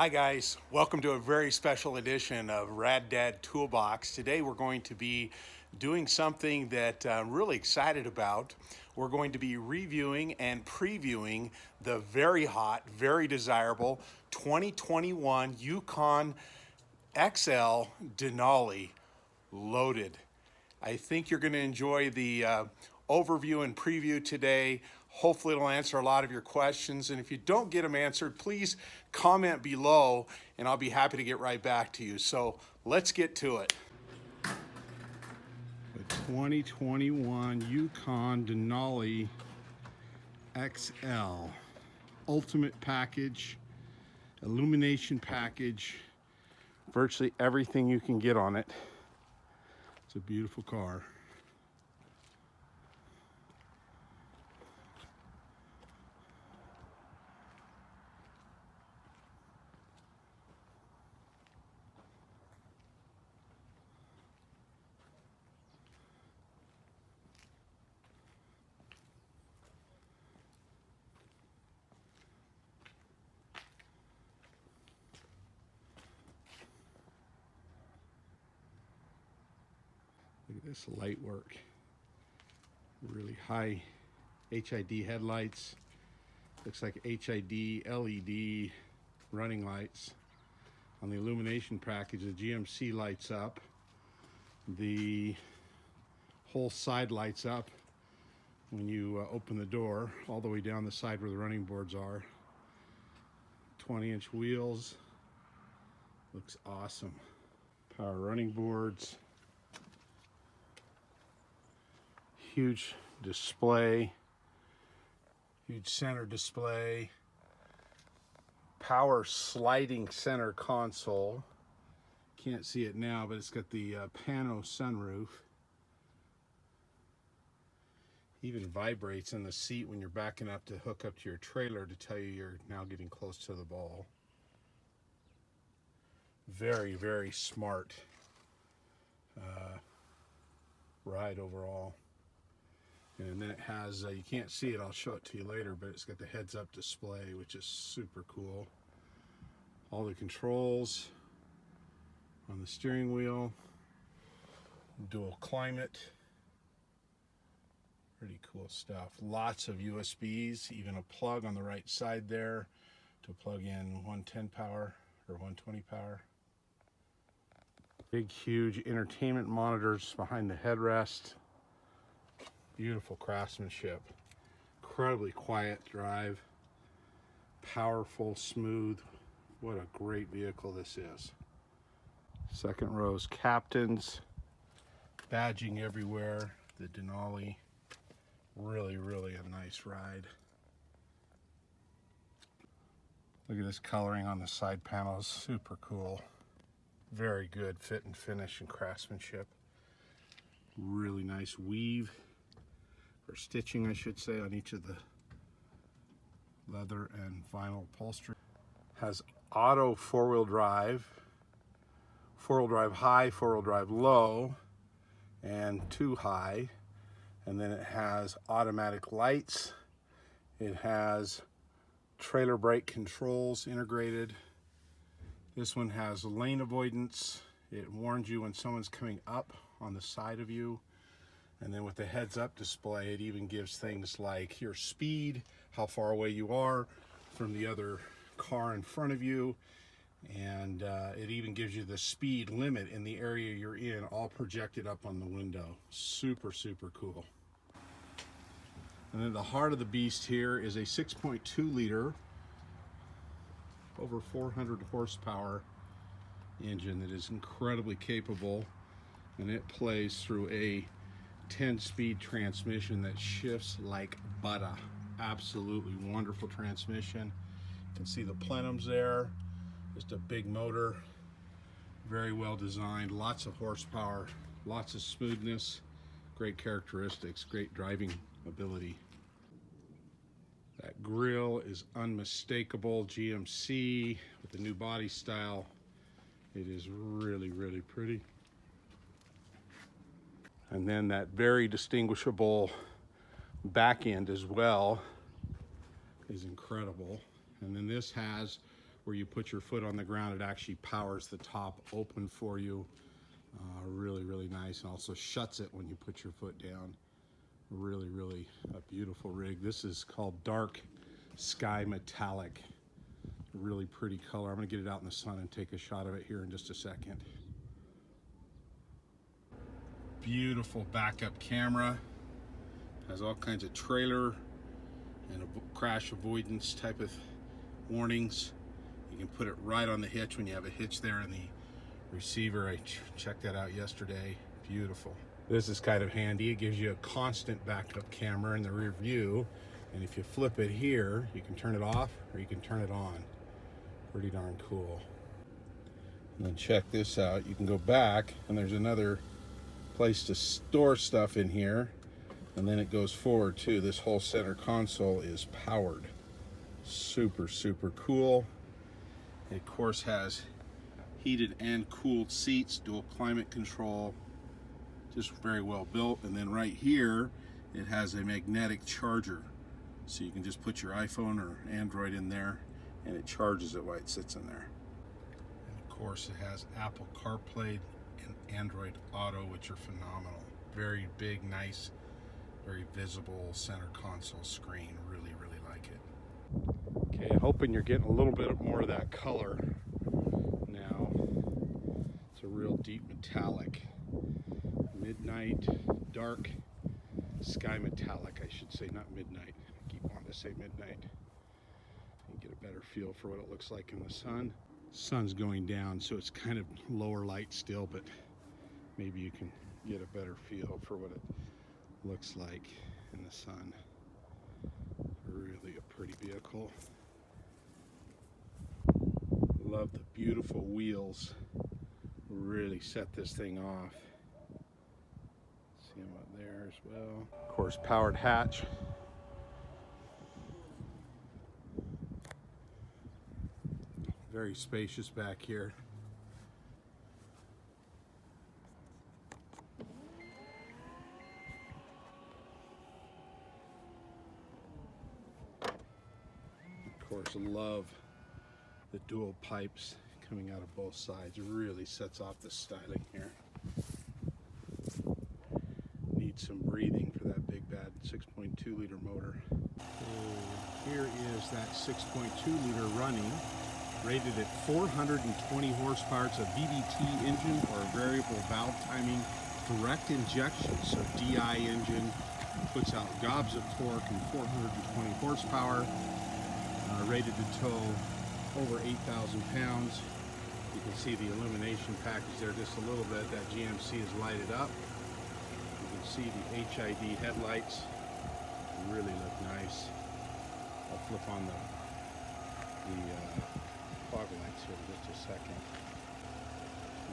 Hi guys, welcome to a very special edition of Rad Dad Toolbox. Today we're going to be doing something that I'm really excited about. We're going to be reviewing and previewing the very hot, very desirable 2021 Yukon XL Denali loaded. I think you're going to enjoy the overview and preview today. Hopefully it'll answer a lot of your questions. And if you don't get them answered, please comment below and I'll be happy to get right back to you. So let's get to it. The 2021 Yukon Denali XL Ultimate Package, Illumination Package, virtually everything you can get on it. It's a beautiful car. Look at this light work. Really high HID headlights. Looks like HID LED running lights. On the illumination package, the GMC lights up. The whole side lights up when you open the door, all the way down the side where the running boards are. 20-inch wheels. Looks awesome. Power running boards. Huge display, huge center display, power sliding center console. Can't see it now, but it's got the pano sunroof. Even vibrates in the seat when you're backing up to hook up to your trailer to tell you you're now getting close to the ball. Very, very smart ride overall. And then it has, you can't see it, I'll show it to you later, but it's got the heads-up display, which is super cool. All the controls on the steering wheel. Dual climate. Pretty cool stuff. Lots of USBs, even a plug on the right side there to plug in 110 power or 120 power. Big, huge entertainment monitors behind the headrest. Beautiful craftsmanship. Incredibly quiet drive. Powerful, smooth. What a great vehicle this is. Second row's captains. Badging everywhere. The Denali. Really, really a nice ride. Look at this coloring on the side panels. Super cool. Very good fit and finish and craftsmanship. Really nice weave. Or stitching, I should say, on each of the leather and vinyl upholstery. Has auto four-wheel drive high, four-wheel drive low, and 2 high. And then it has automatic lights. It has trailer brake controls integrated. This one has lane avoidance. It warns you when someone's coming up on the side of you. And then with the heads-up display, it even gives things like your speed, how far away you are from the other car in front of you, and it even gives you the speed limit in the area you're in, all projected up on the window. Super, super cool. And then the heart of the beast here is a 6.2 liter, over 400 horsepower engine that is incredibly capable, and it plays through a 10-speed transmission that shifts like butter. Absolutely wonderful transmission. You can see the plenums there. Just a big motor. Very well designed. Lots of horsepower. Lots of smoothness. Great characteristics. Great driving ability. That grille is unmistakable. GMC with the new body style. It is really, really pretty. And then that very distinguishable back end as well is incredible. And then this has where you put your foot on the ground, it actually powers the top open for you. Really, really nice, and also shuts it when you put your foot down. Really, really a beautiful rig. This is called Dark Sky Metallic. Really pretty color. I'm gonna get it out in the sun and take a shot of it here in just a second. Beautiful backup camera. Has all kinds of trailer and crash avoidance type of warnings. You can put it right on the hitch when you have a hitch there in the receiver. I checked that out yesterday. Beautiful. This is kind of handy. It gives you a constant backup camera in the rear view, and if you flip it here, you can turn it off or you can turn it on. Pretty darn cool. And then check this out. You can go back, and there's another place to store stuff in here, and then it goes forward too. This whole center console is powered. Super, super cool. It of course has heated and cooled seats, dual climate control, just very well built. And then right here it has a magnetic charger, so you can just put your iPhone or Android in there and it charges it while it sits in there. And of course it has Apple CarPlay and Android Auto, which are phenomenal. Very big, nice, very visible center console screen. Really, really like it. Okay, hoping you're getting a little bit more of that color now. It's a real deep metallic. Midnight, dark sky metallic, I should say, not midnight. I keep wanting to say midnight. You get a better feel for what it looks like in the sun. Sun's going down, so it's kind of lower light still, but maybe you can get a better feel for what it looks like in the sun. Really a pretty vehicle. Love the beautiful wheels. Really set this thing off. See them up there as well. Of course, powered hatch. Very spacious back here. Of course, love the dual pipes coming out of both sides. It really sets off the styling here. Needs some breathing for that big bad 6.2 liter motor. So here is that 6.2 liter running, rated at 420 horsepower. It's a VVT engine, or a variable valve timing direct injection, so DI engine. Puts out gobs of torque and 420 horsepower. Rated to tow over 8,000 pounds. You can see the illumination package there just a little bit. That GMC is lighted up. You can see the HID headlights. Really look nice. I'll flip on the fog lights here in just a second.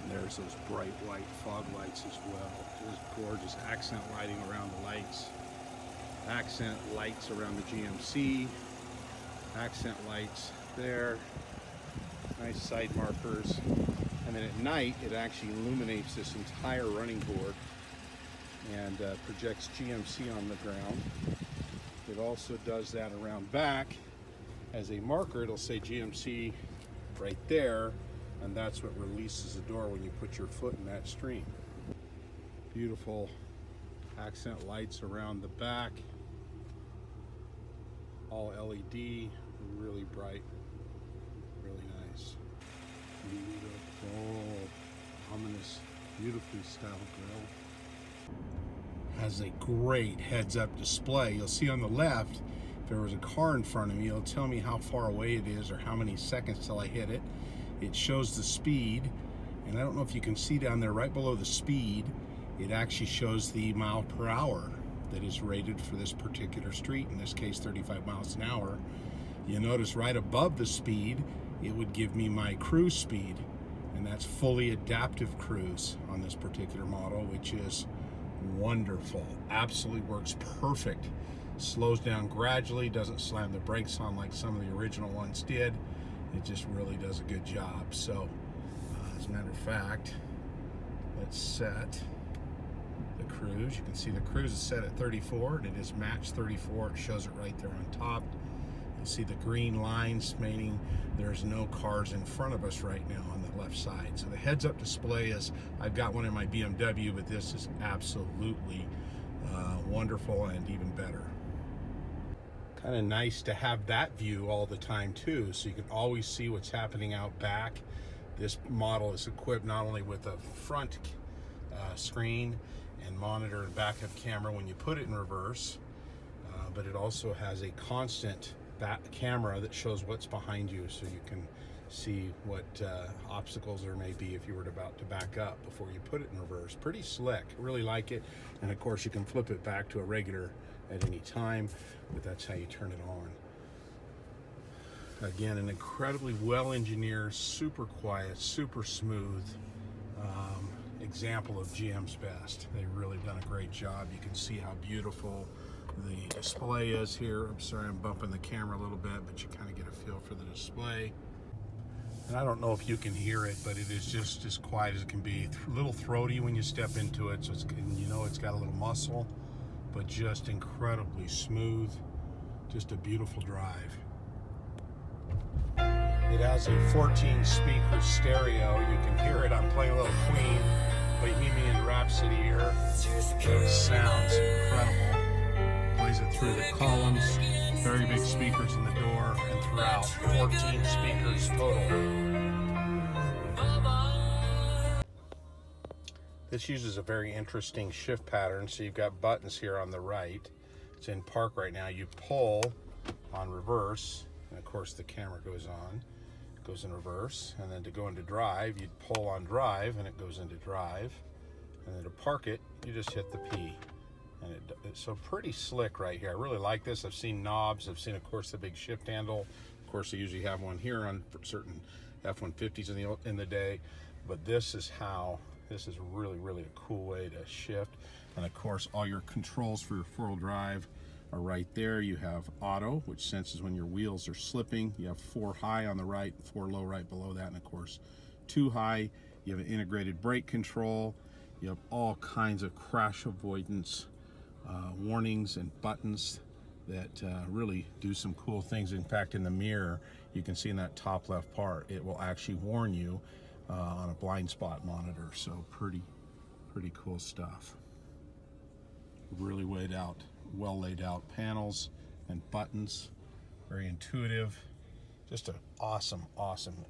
And there's those bright white fog lights as well. Just gorgeous accent lighting around the lights. Accent lights around the GMC. Accent lights there. Nice side markers. And then at night it actually illuminates this entire running board and projects GMC on the ground. It also does that around back. As a marker, it'll say GMC right there, and that's what releases the door when you put your foot in that stream. Beautiful accent lights around the back. All LED, really bright, really nice. Beautiful, ominous, beautifully styled grille. Has a great heads-up display. You'll see on the left, if there was a car in front of me, it'll tell me how far away it is or how many seconds till I hit it. It shows the speed, and I don't know if you can see down there right below the speed, it actually shows the mile per hour that is rated for this particular street, in this case 35 miles an hour. You'll notice right above the speed, it would give me my cruise speed, and that's fully adaptive cruise on this particular model, which is wonderful. Absolutely works perfect. Slows down gradually, doesn't slam the brakes on like some of the original ones did. It just really does a good job. So as a matter of fact, let's set the cruise. You can see the cruise is set at 34, and it is matched 34. It shows it right there on top. You'll see the green lines, meaning there's no cars in front of us right now on the left side. So the heads-up display is, I've got one in my BMW, but this is absolutely wonderful and even better. Kind of nice to have that view all the time too, so you can always see what's happening out back. This model is equipped not only with a front screen and monitor and backup camera when you put it in reverse, but it also has a constant back camera that shows what's behind you, so you can see what obstacles there may be if you were about to back up before you put it in reverse. Pretty slick, really like it. And of course you can flip it back to a regular at any time, but that's how you turn it on. Again, an incredibly well engineered, super quiet, super smooth example of GM's best. They've really done a great job. You can see how beautiful the display is here. I'm sorry I'm bumping the camera a little bit, but you kind of get a feel for the display. And I don't know if you can hear it, but it is just as quiet as it can be. A little throaty when you step into it, so it's, you know, it's got a little muscle, but just incredibly smooth. Just a beautiful drive. It has a 14 speaker stereo. You can hear it. I'm playing a little Queen, Bohemian Rhapsody here. It sounds incredible. Plays it through the columns, very big speakers in the door, and throughout, 14 speakers total. This uses a very interesting shift pattern. So you've got buttons here on the right. It's in park right now. You pull on reverse, and of course the camera goes on, goes in reverse, and then to go into drive, you'd pull on drive, and it goes into drive, and then to park it, you just hit the P. And it's so pretty slick right here. I really like this. I've seen knobs. I've seen, of course, the big shift handle. Of course, they usually have one here on certain F-150s in the day. But this is really, really a cool way to shift. And of course, all your controls for your four-wheel drive are right there. You have auto, which senses when your wheels are slipping. You have 4 high on the right, 4 low right below that, and of course 2 high. You have an integrated brake control. You have all kinds of crash avoidance warnings and buttons that really do some cool things. In fact, in the mirror, you can see in that top left part, it will actually warn you on a blind spot monitor. So pretty cool stuff. Really well laid out panels and buttons. Very intuitive. Just an awesome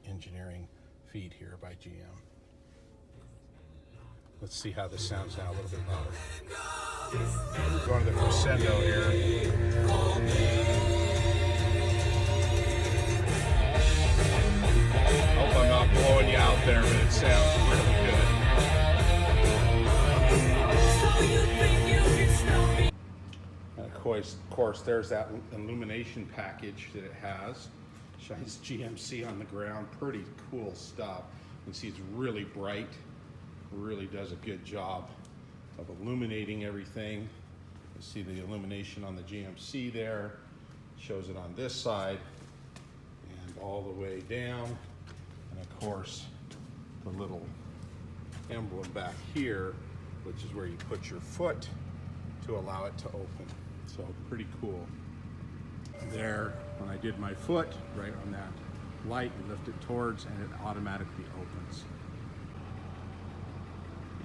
engineering feat here by GM. Let's see how this sounds now a little bit louder. We're going to the crescendo here. Hope I'm not blowing you out there, but it sounds really good. And of course, there's that Illumination package that it has. Shines GMC on the ground. Pretty cool stuff. You can see it's really bright. Really does a good job of illuminating everything. You see the illumination on the GMC there. Shows it on this side and all the way down. And of course, the little emblem back here, which is where you put your foot to allow it to open. So pretty cool. There, when I did my foot right on that light, you lift it towards and it automatically opens.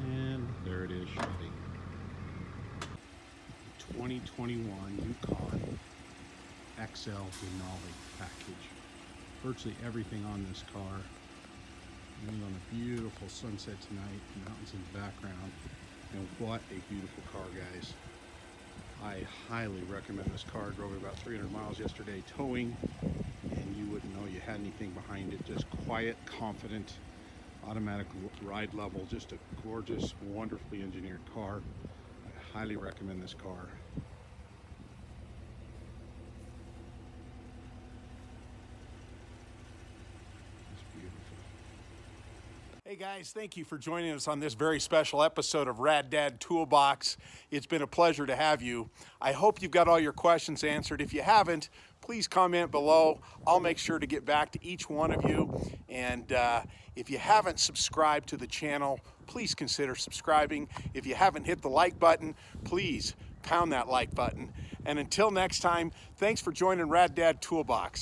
And there it is, shutting. 2021 Yukon XL Denali package. Virtually everything on this car. And on a beautiful sunset tonight, mountains in the background. And what a beautiful car, guys. I highly recommend this car. I drove it about 300 miles yesterday towing, and you wouldn't know you had anything behind it. Just quiet, confident, automatic ride level, just a gorgeous, wonderfully engineered car. I highly recommend this car. It's beautiful. Hey guys, thank you for joining us on this very special episode of Rad Dad Toolbox. It's been a pleasure to have you. I hope you've got all your questions answered. If you haven't, please comment below. I'll make sure to get back to each one of you. And if you haven't subscribed to the channel, please consider subscribing. If you haven't hit the like button, please pound that like button. And until next time, thanks for joining Rad Dad Toolbox.